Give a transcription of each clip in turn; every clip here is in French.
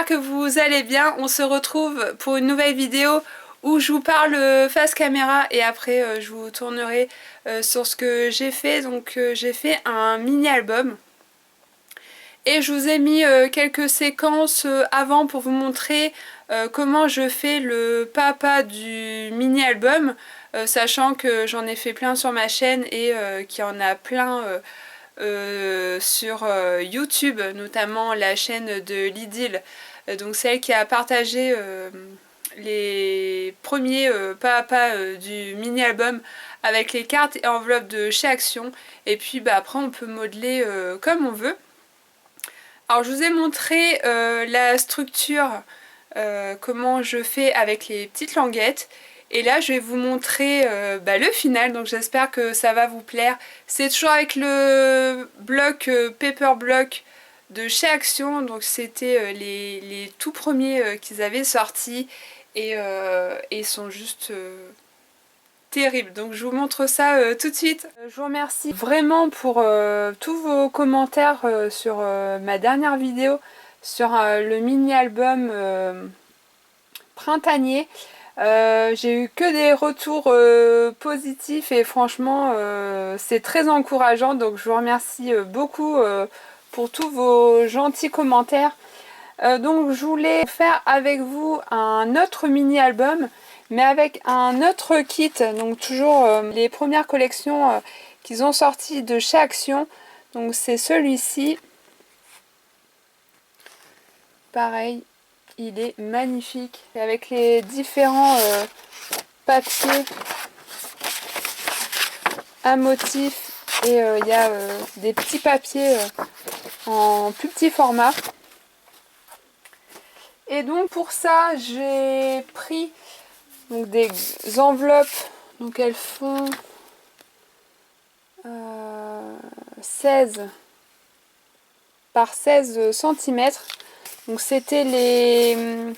que vous allez bien. On se retrouve pour une nouvelle vidéo où je vous parle face caméra et après je vous tournerai sur ce que j'ai fait. Donc j'ai fait un mini album et je vous ai mis quelques séquences avant pour vous montrer comment je fais le pas du mini album, sachant que j'en ai fait plein sur ma chaîne et qu'il y en a plein sur YouTube, notamment la chaîne de Lydil, donc celle qui a partagé les premiers pas à pas du mini album avec les cartes et enveloppes de chez Action. Et puis après on peut modeler comme on veut. Alors je vous ai montré la structure, comment je fais avec les petites languettes. Et là je vais vous montrer le final, donc j'espère que ça va vous plaire. C'est toujours avec le bloc Paper Block de chez Action, donc c'était les tout premiers qu'ils avaient sortis et ils sont juste terribles. Donc je vous montre ça tout de suite. Je vous remercie vraiment pour tous vos commentaires sur ma dernière vidéo sur le mini album printanier. J'ai eu que des retours positifs et franchement c'est très encourageant, donc je vous remercie beaucoup pour tous vos gentils commentaires. Donc je voulais faire avec vous un autre mini album mais avec un autre kit, donc toujours les premières collections qu'ils ont sorties de chez Action. Donc c'est celui-ci, pareil. Il est magnifique avec les différents papiers à motifs et il y a des petits papiers en plus petit format. Et donc pour ça j'ai pris donc des enveloppes, donc elles font 16 par 16 cm. Donc c'était les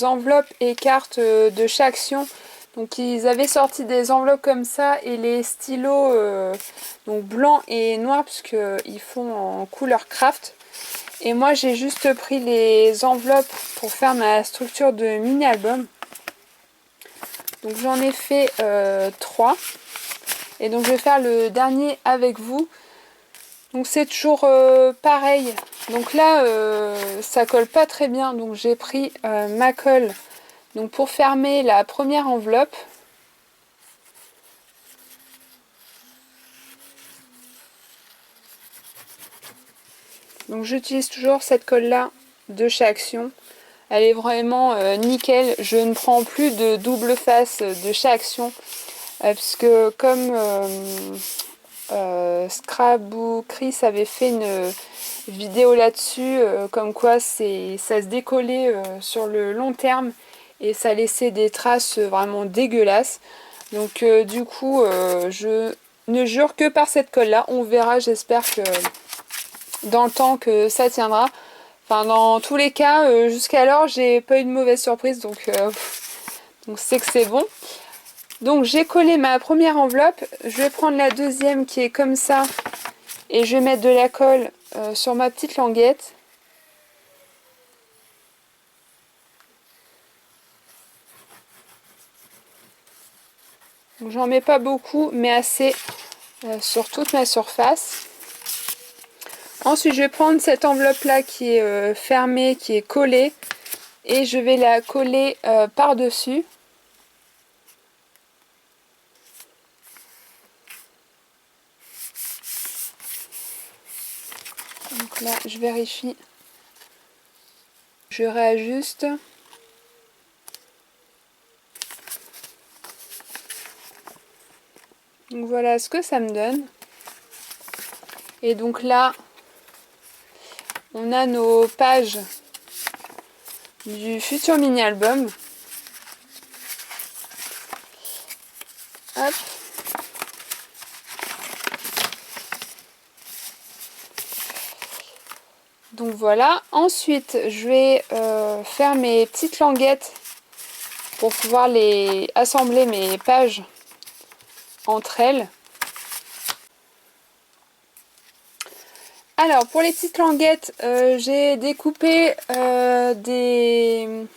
enveloppes et cartes de chez Action. Donc ils avaient sorti des enveloppes comme ça et les stylos donc blanc et noir puisqu'ils font en couleur craft. Et moi j'ai juste pris les enveloppes pour faire ma structure de mini album. Donc j'en ai fait 3. Et donc je vais faire le dernier avec vous. Donc c'est toujours pareil. Donc là ça colle pas très bien, donc j'ai pris ma colle donc pour fermer la première enveloppe. Donc j'utilise toujours cette colle là de chez Action. Elle est vraiment nickel. Je ne prends plus de double face de chez Action parce que comme Scrap ou Chris avait fait une vidéo là-dessus, comme quoi ça se décollait sur le long terme et ça laissait des traces vraiment dégueulasses. Donc du coup je ne jure que par cette colle là. On verra, j'espère que dans le temps que ça tiendra. Enfin dans tous les cas jusqu'alors j'ai pas eu de mauvaise surprise, donc c'est que c'est bon. Donc j'ai collé ma première enveloppe, je vais prendre la deuxième qui est comme ça et je vais mettre de la colle sur ma petite languette. Donc j'en mets pas beaucoup mais assez sur toute ma surface. Ensuite je vais prendre cette enveloppe là qui est fermée, qui est collée et je vais la coller par dessus. Donc là, je vérifie. Je réajuste. Donc voilà ce que ça me donne. Et donc là, on a nos pages du futur mini album. Hop. Donc voilà, ensuite je vais faire mes petites languettes pour pouvoir les assembler mes pages entre elles. Alors pour les petites languettes, j'ai découpé des...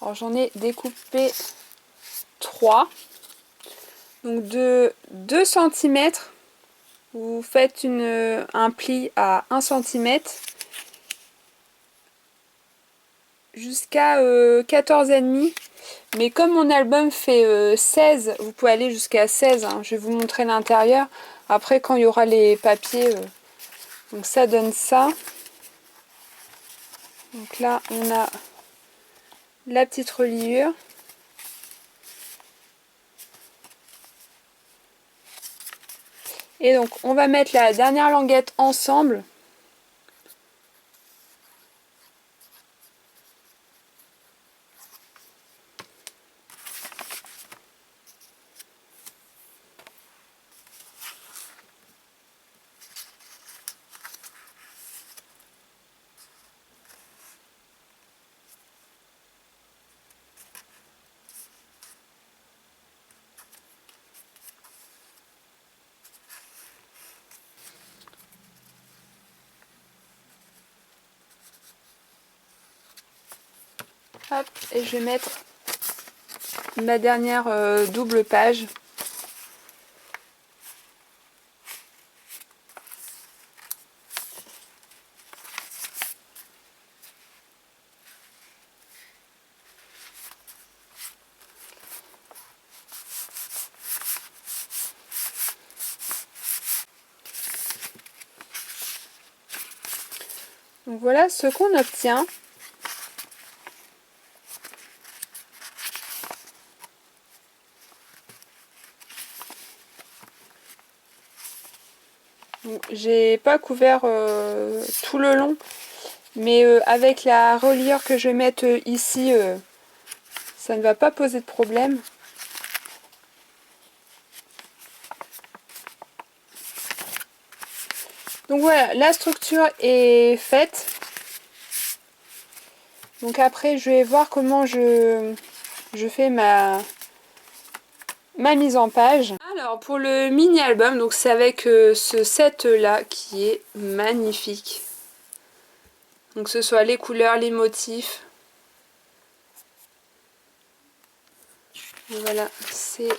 Alors j'en ai découpé 3. Donc de 2 cm, vous faites un pli à 1 cm jusqu'à 14,5. Mais comme mon album fait 16, vous pouvez aller jusqu'à 16. Hein. Je vais vous montrer l'intérieur. Après quand il y aura les papiers, donc ça donne ça. Donc là on a la petite reliure. Et donc on va mettre la dernière languette ensemble. Hop, et je vais mettre ma dernière double page. Donc voilà ce qu'on obtient. J'ai pas couvert tout le long, mais avec la reliure que je vais mettre ici, ça ne va pas poser de problème. Donc voilà, la structure est faite. Donc après, je vais voir comment je fais ma mise en page. Alors pour le mini album, donc c'est avec ce set là qui est magnifique. Donc que ce soit les couleurs, les motifs. Voilà, c'est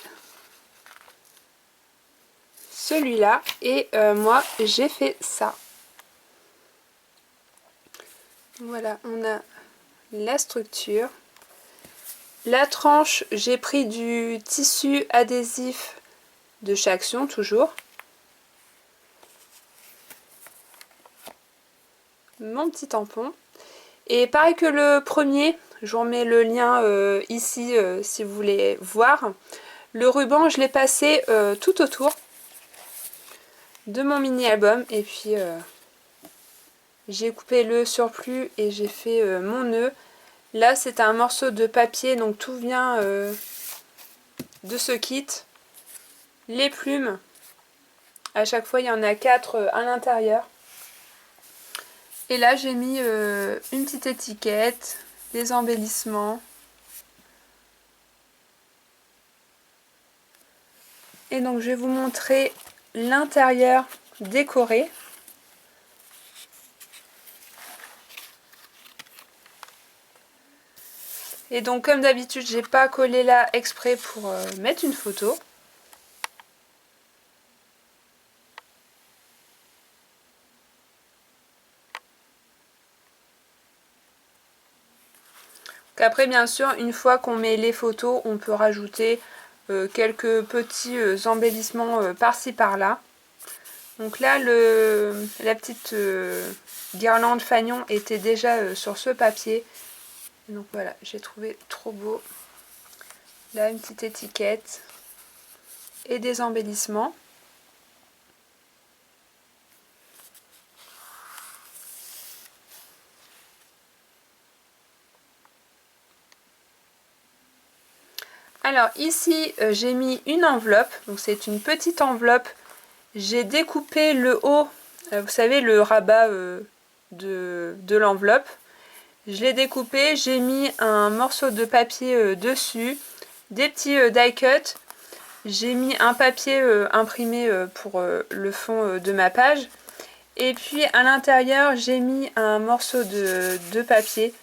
celui-là. Et moi, j'ai fait ça. Voilà, on a la structure. La tranche, j'ai pris du tissu adhésif de chez Action, toujours. Mon petit tampon. Et pareil que le premier, je vous remets le lien ici si vous voulez voir. Le ruban, je l'ai passé tout autour de mon mini album. Et puis j'ai coupé le surplus et j'ai fait mon nœud. Là, c'est un morceau de papier, donc tout vient de ce kit. Les plumes, à chaque fois, il y en a 4 à l'intérieur. Et là, j'ai mis une petite étiquette, des embellissements. Et donc, je vais vous montrer l'intérieur décoré. Et donc, comme d'habitude, j'ai pas collé là exprès pour mettre une photo. Donc après, bien sûr, une fois qu'on met les photos, on peut rajouter quelques petits embellissements par-ci par-là. Donc là, la petite guirlande fanion était déjà sur ce papier. Donc voilà, j'ai trouvé trop beau. Là, une petite étiquette et des embellissements. Alors ici, j'ai mis une enveloppe. Donc c'est une petite enveloppe. J'ai découpé le haut, vous savez, le rabat de l'enveloppe. Je l'ai découpé, j'ai mis un morceau de papier dessus, des petits die cut. J'ai mis un papier imprimé pour le fond de ma page. Et puis à l'intérieur j'ai mis un morceau de papier,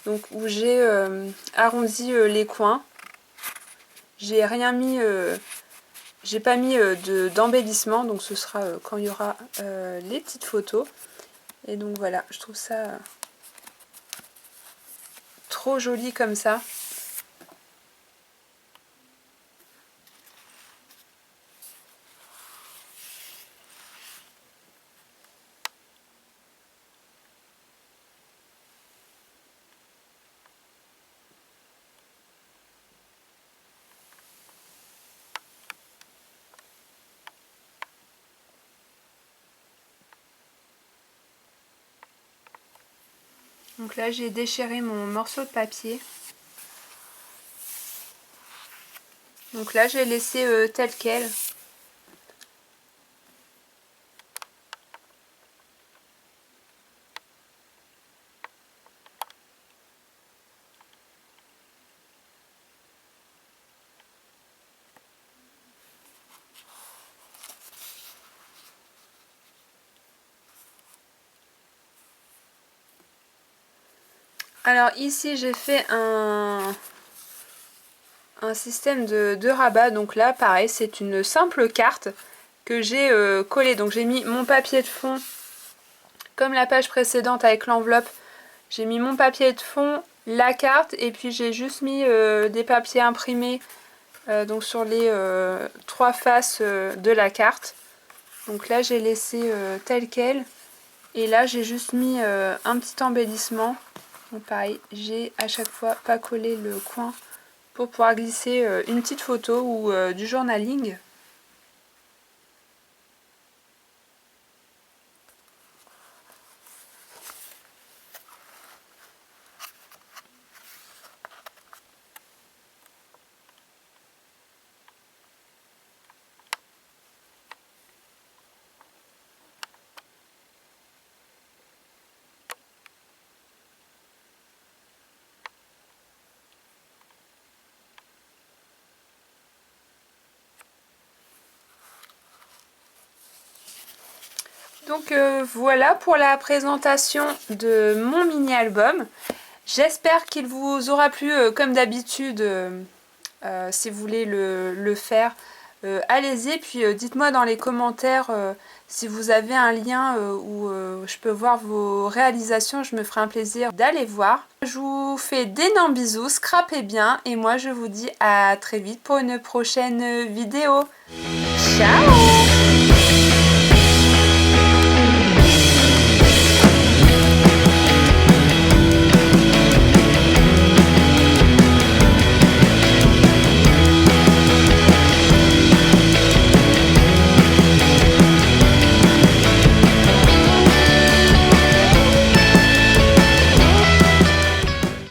donc où j'ai arrondi les coins. J'ai rien mis, j'ai pas mis d'embellissement, donc ce sera quand il y aura les petites photos. Et donc voilà, je trouve ça trop joli comme ça. Donc là j'ai déchiré mon morceau de papier. Donc là j'ai laissé tel quel. Alors ici j'ai fait un système de rabat. Donc là pareil, c'est une simple carte que j'ai collée. Donc j'ai mis mon papier de fond comme la page précédente avec l'enveloppe. J'ai mis mon papier de fond, la carte, et puis j'ai juste mis des papiers imprimés donc sur les 3 faces de la carte. Donc là j'ai laissé tel quel, et là j'ai juste mis un petit embellissement. Donc pareil, j'ai à chaque fois pas collé le coin pour pouvoir glisser une petite photo ou du journaling. Donc voilà pour la présentation de mon mini album. J'espère qu'il vous aura plu comme d'habitude. Si vous voulez le faire, allez-y. Puis dites-moi dans les commentaires si vous avez un lien où je peux voir vos réalisations. Je me ferai un plaisir d'aller voir. Je vous fais d'énormes bisous, scrapez bien. Et moi je vous dis à très vite pour une prochaine vidéo. Ciao!